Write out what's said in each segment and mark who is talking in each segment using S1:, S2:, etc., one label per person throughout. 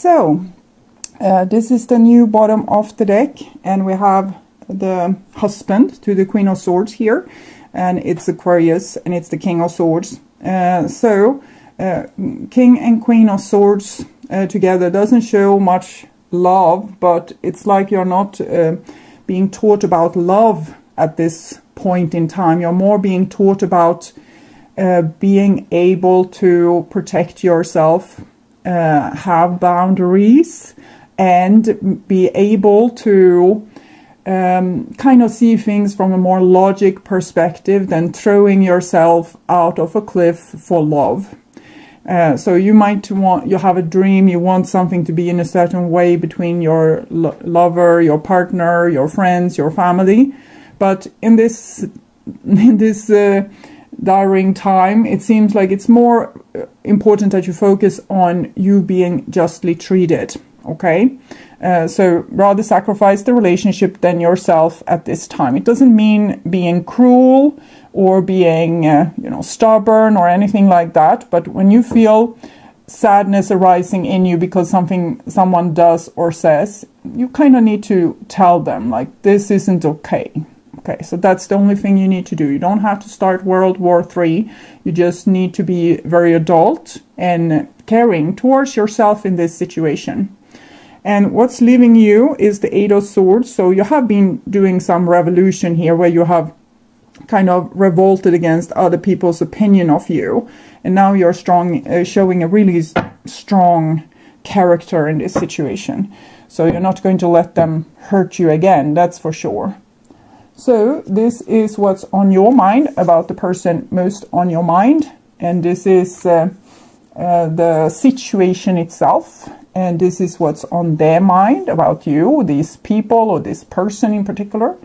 S1: So, this is the new bottom of the deck, and we have the husband to the Queen of Swords here, and it's Aquarius, and it's the King of Swords. King and Queen of Swords together doesn't show much love, but it's like you're not being taught about love at this point in time. You're more being taught about being able to protect yourself, have boundaries, and be able to kind of see things from a more logic perspective than throwing yourself out of a cliff for love. So you might you have a dream, you want something to be in a certain way between your lover, your partner, your friends, your family. But in this dying time, it seems like it's more important that you focus on you being justly treated. Okay, so rather sacrifice the relationship than yourself at this time. It doesn't mean being cruel or being, stubborn or anything like that. But when you feel sadness arising in you because someone does or says, you kind of need to tell them, like, this isn't okay. Okay, so that's the only thing you need to do. You don't have to start World War III. You just need to be very adult and caring towards yourself in this situation. And what's leaving you is the Eight of Swords. So you have been doing some revolution here where you have kind of revolted against other people's opinion of you. And now you're showing a really strong character in this situation. So you're not going to let them hurt you again, that's for sure. So this is what's on your mind about the person most on your mind. And this is the situation itself. And this is what's on their mind about you, these people or this person in particular.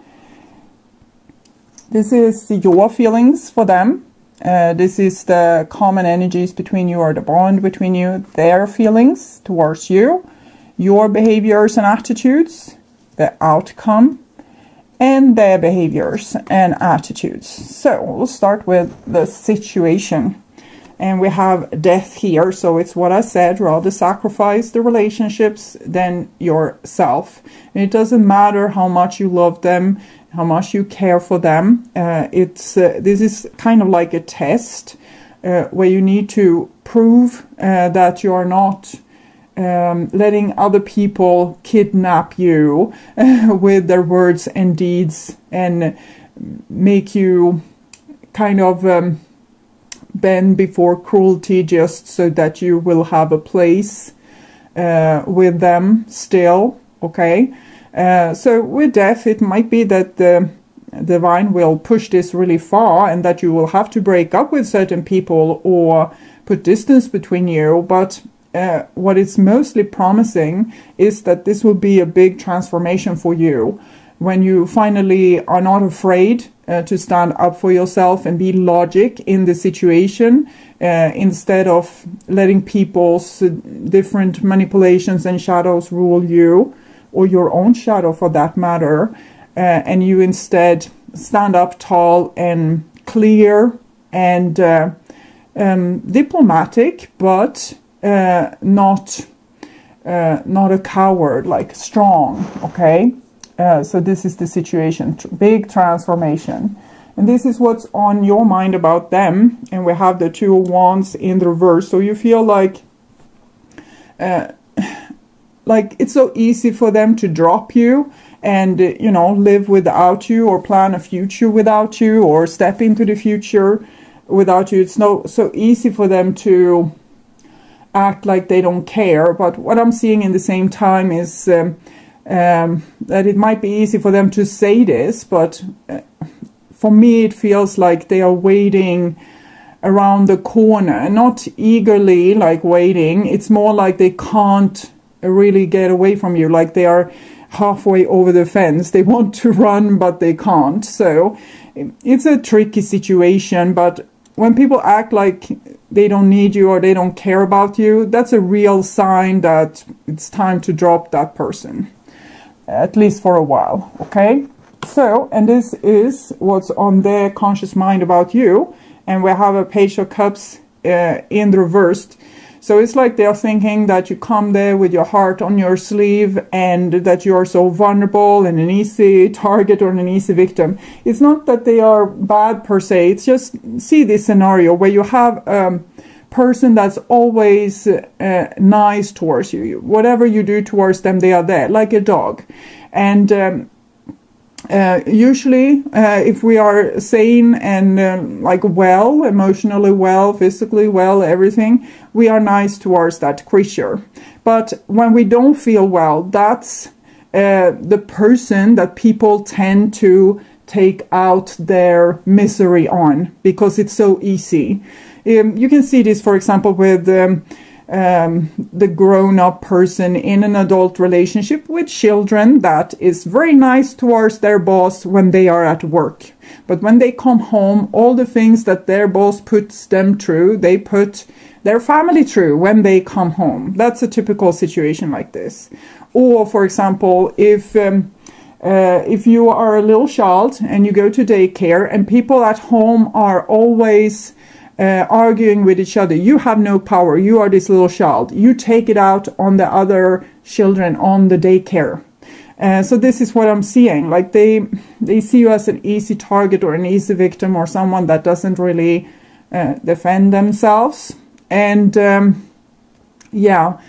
S1: This is your feelings for them. This is the common energies between you or the bond between you, their feelings towards you, your behaviors and attitudes, the outcome, and their behaviors and attitudes. So we'll start with the situation. And we have death here, so it's what I said, rather sacrifice the relationships than yourself. And it doesn't matter how much you love them, how much you care for them. This is kind of like a test where you need to prove that you're not letting other people kidnap you with their words and deeds and make you kind of bend before cruelty just so that you will have a place with them still. Okay, so with death, it might be that the divine will push this really far and that you will have to break up with certain people or put distance between you. But what it's mostly promising is that this will be a big transformation for you when you finally are not afraid to stand up for yourself and be logic in the situation instead of letting people's different manipulations and shadows rule you, or your own shadow for that matter, and you instead stand up tall and clear and diplomatic, but not a coward, like strong. Okay. So this is the situation, big transformation. And this is what's on your mind about them. And we have the Two of Wands in the reverse. So you feel like it's so easy for them to drop you and, live without you or plan a future without you or step into the future without you. It's so easy for them to act like they don't care. But what I'm seeing in the same time is that it might be easy for them to say this, but for me it feels like they are waiting around the corner, not eagerly like waiting. It's more like they can't really get away from you, like they are halfway over the fence. They want to run, but they can't. So it's a tricky situation, but when people act like they don't need you or they don't care about you, that's a real sign that it's time to drop that person. At least for a while, okay? So, and this is what's on their conscious mind about you. And we have a Page of Cups in the reversed. So it's like they're thinking that you come there with your heart on your sleeve and that you're so vulnerable and an easy target or an easy victim. It's not that they are bad per se. It's just see this scenario where you have a person that's always nice towards you. Whatever you do towards them, they are there, like a dog. And usually, if we are sane and like well, emotionally well, physically well, everything, we are nice towards that creature. But when we don't feel well, that's the person that people tend to take out their misery on, because it's so easy. You can see this, for example, with the grown-up person in an adult relationship with children that is very nice towards their boss when they are at work. But when they come home, all the things that their boss puts them through, they put their family through when they come home. That's a typical situation like this. Or, for example, if you are a little child and you go to daycare and people at home are always arguing with each other, you have no power, you are this little child, you take it out on the other children on the daycare. So this is what I'm seeing, like they see you as an easy target or an easy victim or someone that doesn't really defend themselves. And yeah,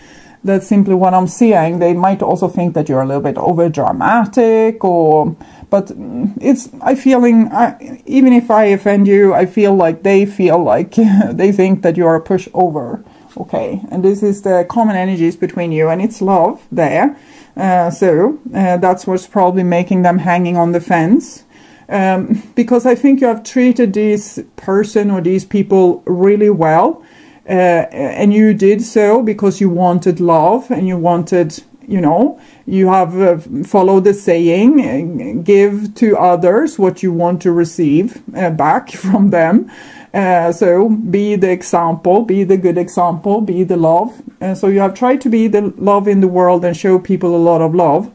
S1: that's simply what I'm seeing. They might also think that you're a little bit over dramatic, but I'm feeling, even if I offend you, I feel like they they think that you are a pushover. Okay, and this is the common energies between you, and it's love there. So that's what's probably making them hanging on the fence. Because I think you have treated this person or these people really well. And you did so because you wanted love and you wanted, you have followed the saying, give to others what you want to receive back from them. So be the example, be the good example, be the love. So you have tried to be the love in the world and show people a lot of love.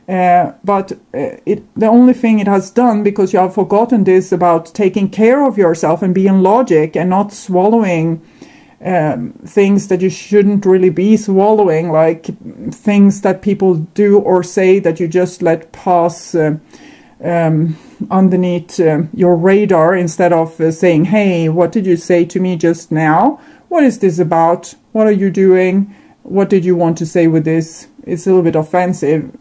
S1: But the only thing it has done, because you have forgotten this about taking care of yourself and being logic and not swallowing things that you shouldn't really be swallowing, like things that people do or say that you just let pass underneath your radar, instead of saying, hey, what did you say to me just now? What is this about? What are you doing? What did you want to say with this? It's a little bit offensive,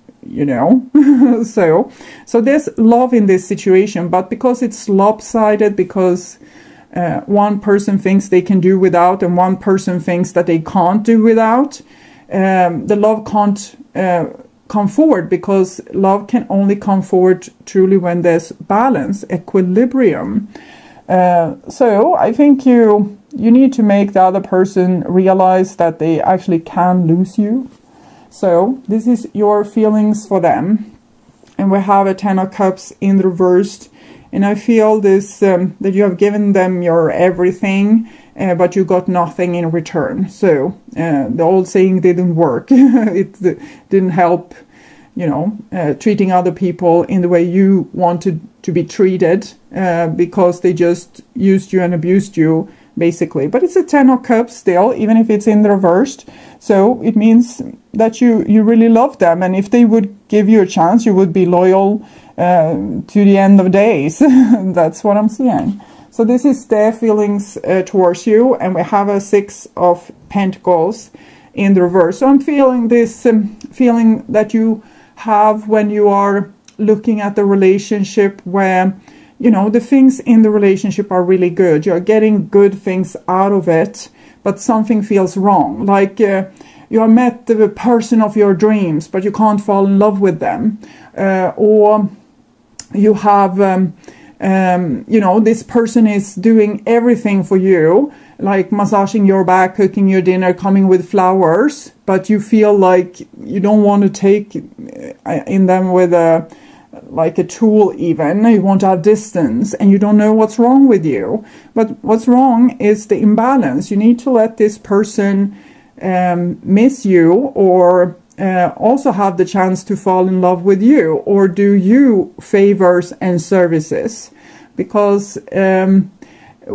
S1: so there's love in this situation, but because it's lopsided, because one person thinks they can do without and one person thinks that they can't do without, the love can't come forward, because love can only come forward truly when there's balance, equilibrium. So I think you need to make the other person realize that they actually can lose you. So this is your feelings for them. And we have a Ten of Cups in reversed. And I feel this, that you have given them your everything, but you got nothing in return. So the old saying didn't work. It didn't help, treating other people in the way you wanted to be treated, because they just used you and abused you, basically. But it's a Ten of Cups still, even if it's in the reversed. So it means that you really love them. And if they would give you a chance, you would be loyal to the end of days. That's what I'm seeing. So this is their feelings towards you. And we have a Six of Pentacles in the reverse. So I'm feeling this feeling that you have when you are looking at the relationship where, the things in the relationship are really good. You're getting good things out of it, but something feels wrong. Like you have met the person of your dreams, but you can't fall in love with them. Or you have, this person is doing everything for you, like massaging your back, cooking your dinner, coming with flowers, but you feel like you don't want to take in them with a tool even. You want to have distance and you don't know what's wrong with you. But what's wrong is the imbalance. You need to let this person miss you, or also have the chance to fall in love with you, or do you favors and services, because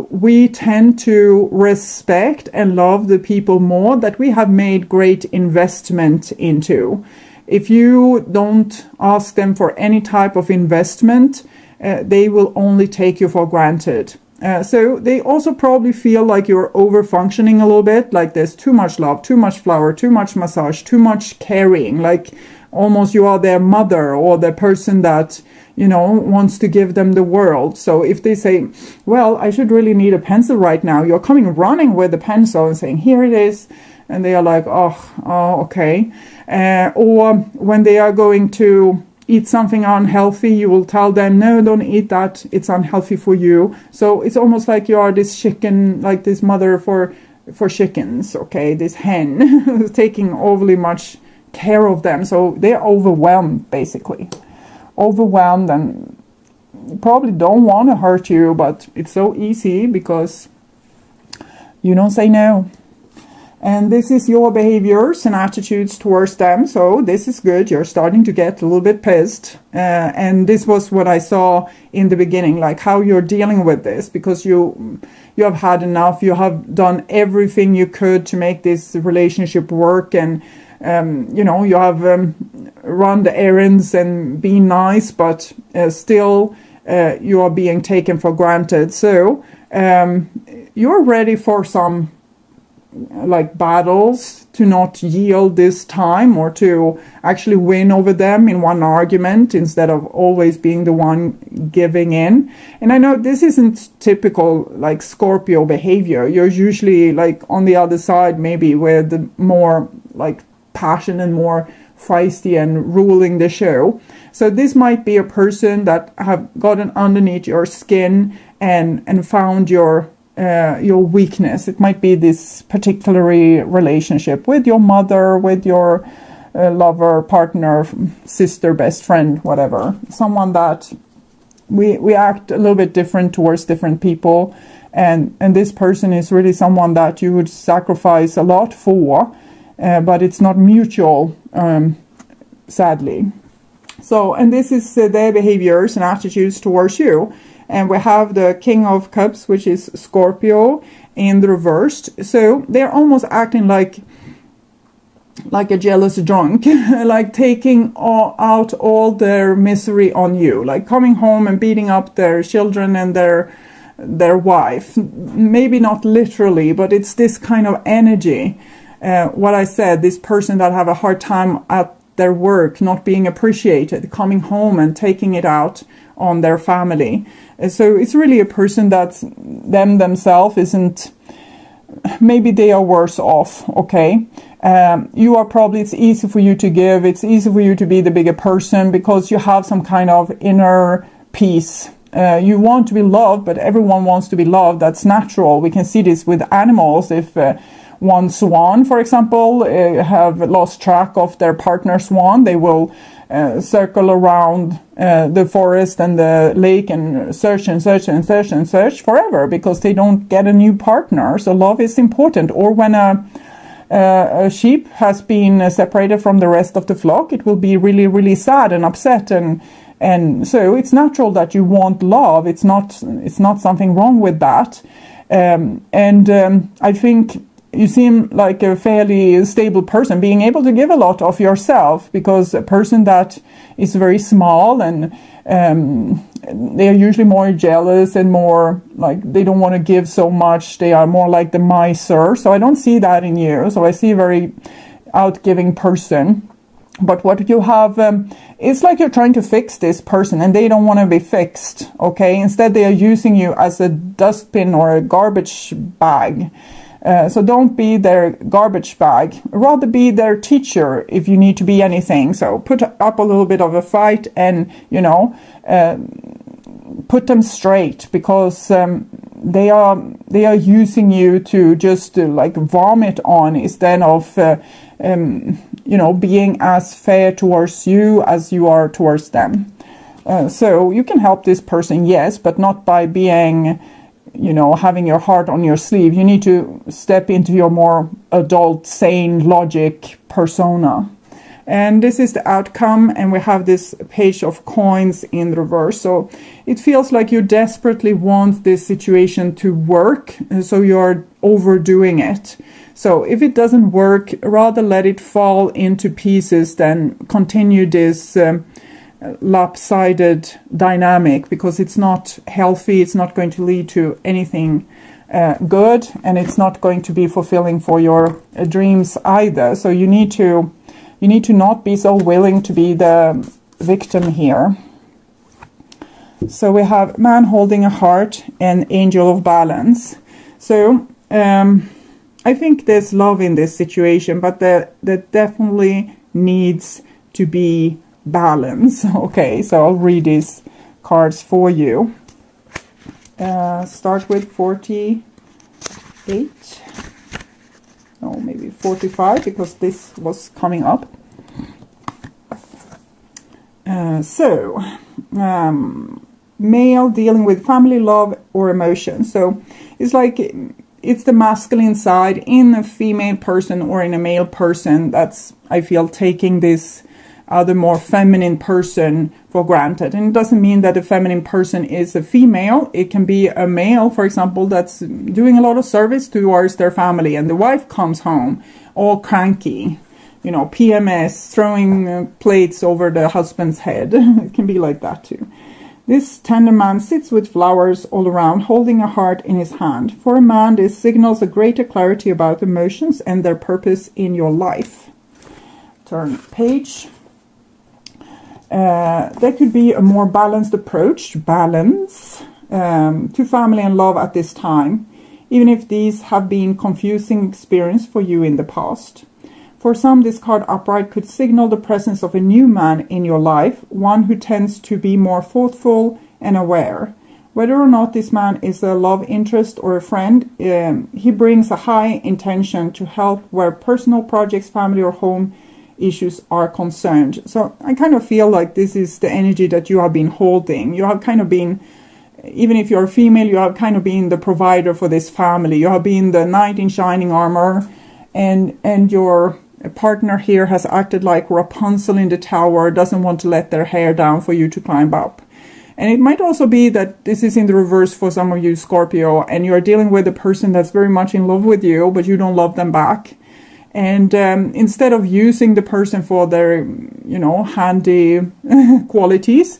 S1: we tend to respect and love the people more that we have made great investment into. If you don't ask them for any type of investment, they will only take you for granted. So they also probably feel like you're over-functioning a little bit, like there's too much love, too much flower, too much massage, too much caring, like almost you are their mother or the person that, you know, wants to give them the world. So if they say, well, I should really need a pencil right now, you're coming running with the pencil and saying, here it is. And they are like, oh, okay. Or when they are going to eat something unhealthy, you will tell them, no, don't eat that, it's unhealthy for you. So it's almost like you are this chicken, like this mother for chickens, okay, this hen who's taking overly much care of them. So they're overwhelmed, basically. Overwhelmed, and probably don't want to hurt you, but it's so easy because you don't say no. And this is your behaviors and attitudes towards them. So this is good. You're starting to get a little bit pissed. And this was what I saw in the beginning, like how you're dealing with this, because you have had enough. You have done everything you could to make this relationship work. And, you know, you have run the errands and been nice, but still you are being taken for granted. So you're ready for some like battles, to not yield this time, or to actually win over them in one argument instead of always being the one giving in. And I know this isn't typical like Scorpio behavior. You're usually like on the other side, maybe with the more like passion and more feisty and ruling the show. So this might be a person that have gotten underneath your skin and found your weakness. It might be this particular relationship with your mother, with your lover, partner, sister, best friend, whatever. Someone that we act a little bit different towards different people, and this person is really someone that you would sacrifice a lot for, but it's not mutual, sadly. So, and this is their behaviors and attitudes towards you. And we have the King of Cups, which is Scorpio, in the reversed. So they're almost acting like a jealous drunk, like taking out all their misery on you, like coming home and beating up their children and their wife. Maybe not literally, but it's this kind of energy. What I said, this person that have a hard time at their work, not being appreciated, coming home and taking it out on their family. So it's really a person that themselves isn't, maybe they are worse off, okay? You are probably, it's easy for you to give, it's easy for you to be the bigger person because you have some kind of inner peace. You want to be loved, but everyone wants to be loved. That's natural. We can see this with animals. If one swan, for example, have lost track of their partner swan, they will circle around the forest and the lake and search forever because they don't get a new partner. So love is important. Or when a sheep has been separated from the rest of the flock, it will be really, really sad and upset, and so it's natural that you want love. It's not something wrong with that. I think you seem like a fairly stable person, being able to give a lot of yourself, because a person that is very small and they are usually more jealous and more like they don't want to give so much. They are more like the miser. So I don't see that in you. So I see a very outgiving person. But what you have, it's like you're trying to fix this person and they don't want to be fixed, okay? Instead, they are using you as a dustbin or a garbage bag. So don't be their garbage bag. Rather be their teacher if you need to be anything. So put up a little bit of a fight and, put them straight, because they are using you to just like vomit on instead of being as fair towards you as you are towards them. So you can help this person, yes, but not by being, having your heart on your sleeve. You need to step into your more adult, sane, logic persona. And this is the outcome, and we have this page of coins in the reverse. So it feels like you desperately want this situation to work, so you're overdoing it. So if it doesn't work, rather let it fall into pieces than continue this lopsided dynamic, because it's not healthy, it's not going to lead to anything good, and it's not going to be fulfilling for your dreams either. So you need to not be so willing to be the victim here. So we have man holding a heart and angel of balance. So I think there's love in this situation, but there definitely needs to be balance. Okay, so I'll read these cards for you. Start with 48. Oh, maybe 45, because this was coming up. Male dealing with family, love, or emotion. So it's like it's the masculine side in a female person or in a male person that's, I feel, taking this other more feminine person for granted. And it doesn't mean that a feminine person is a female. It can be a male, for example, that's doing a lot of service towards their family, and the wife comes home all cranky, you know, PMS, throwing plates over the husband's head. It can be like that too. This tender man sits with flowers all around, holding a heart in his hand. For a man, this signals a greater clarity about emotions and their purpose in your life. Turn page. There could be a more balanced approach to family and love at this time, even if these have been confusing experience for you in the past. For some, this card upright could signal the presence of a new man in your life, one who tends to be more thoughtful and aware. Whether or not this man is a love interest or a friend, he brings a high intention to help where personal projects, family or home issues are concerned. So I kind of feel like this is the energy that you have been holding. You have kind of been, even if you're a female, you have kind of been the provider for this family. You have been the knight in shining armor, and your partner here has acted like Rapunzel in the tower, doesn't want to let their hair down for you to climb up. And it might also be that this is in the reverse for some of you, Scorpio, and you're dealing with a person that's very much in love with you, but you don't love them back. And instead of using the person for their, you know, handy qualities,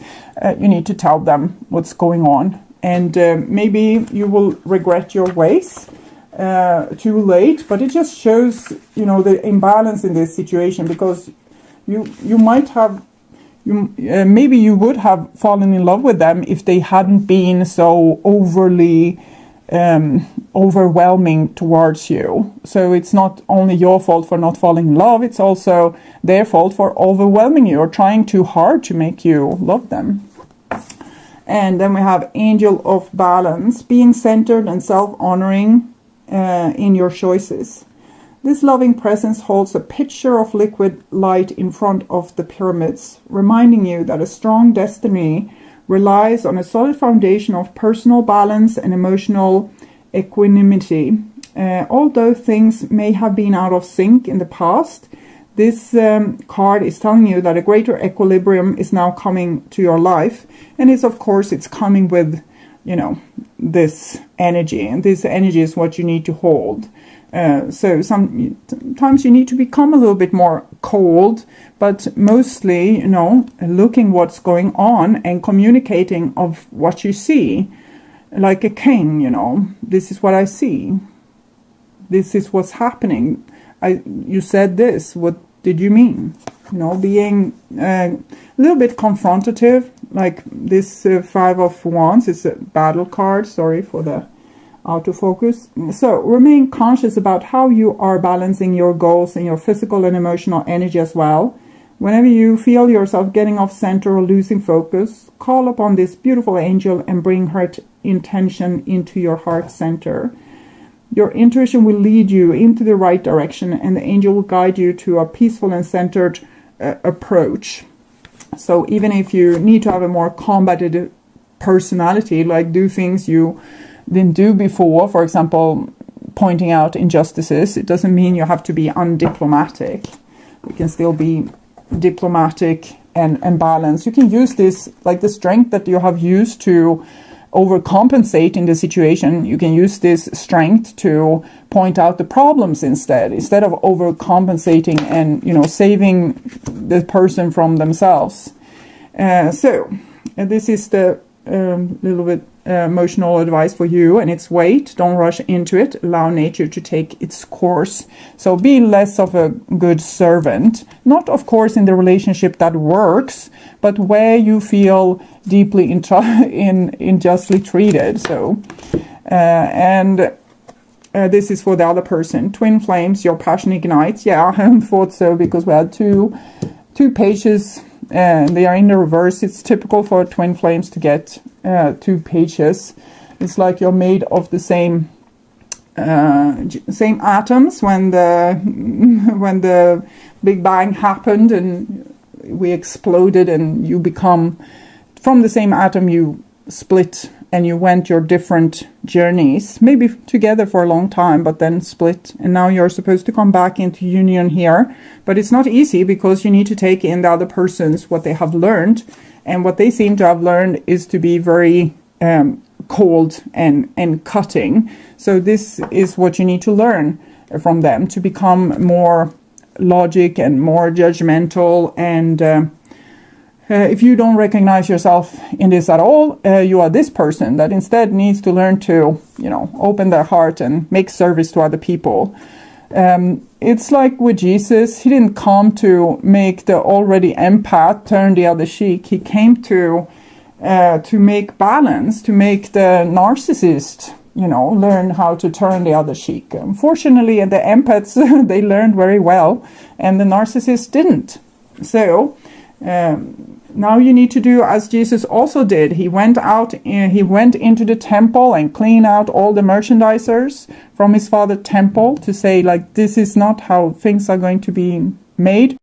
S1: you need to tell them what's going on. And maybe you will regret your ways too late, but it just shows, you know, the imbalance in this situation, because you might have, maybe you would have fallen in love with them if they hadn't been so overly overwhelming towards you. So it's not only your fault for not falling in love, it's also their fault for overwhelming you or trying too hard to make you love them. And then we have Angel of Balance, being centered and self-honoring in your choices. This loving presence holds a pitcher of liquid light in front of the pyramids, reminding you that a strong destiny relies on a solid foundation of personal balance and emotional equanimity. Although things may have been out of sync in the past, this card is telling you that a greater equilibrium is now coming to your life. And it's coming with, you know, this energy. And this energy is what you need to hold. So sometimes you need to become a little bit more cold, but mostly, you know, looking what's going on and communicating of what you see. Like a king, you know, this is what I see. This is what's happening. You said this, what did you mean? You know, being a little bit confrontative, like this Five of Wands is a battle card. Sorry for the autofocus. So remain conscious about how you are balancing your goals and your physical and emotional energy as well. Whenever you feel yourself getting off center or losing focus, call upon this beautiful angel and bring her intention into your heart center. Your intuition will lead you into the right direction, and the angel will guide you to a peaceful and centered approach. So even if you need to have a more combative personality, like do things you didn't do before, for example, pointing out injustices, it doesn't mean you have to be undiplomatic. You can still be diplomatic and balanced. You can use this, like the strength that you have used to overcompensate in the situation. You can use this strength to point out the problems instead of overcompensating and, you know, saving the person from themselves. So this is the little bit emotional advice for you, and it's wait, don't rush into it, allow nature to take its course. So be less of a good servant, not of course in the relationship that works, but where you feel deeply unjustly treated. So this is for the other person. Twin flames, your passion ignites. Yeah, I thought so, because we had two pages and they are in the reverse. It's typical for twin flames to get 2 pages. It's like you're made of the same atoms when the Big Bang happened and we exploded, and you become from the same atom. You split and you went your different journeys, maybe together for a long time, but then split, and now you're supposed to come back into union here. But it's not easy, because you need to take in the other person's what they have learned, and what they seem to have learned is to be very cold and cutting. So this is what you need to learn from them, to become more logic and more judgmental. And if you don't recognize yourself in this at all, you are this person that instead needs to learn to, you know, open their heart and make service to other people. It's like with Jesus, he didn't come to make the already empath turn the other cheek. He came to make balance, to make the narcissist, you know, learn how to turn the other cheek. Unfortunately, the empaths, they learned very well, and the narcissist didn't. So now you need to do as Jesus also did. He went out, he went into the temple and cleaned out all the merchandisers from his father's temple to say, like, this is not how things are going to be made.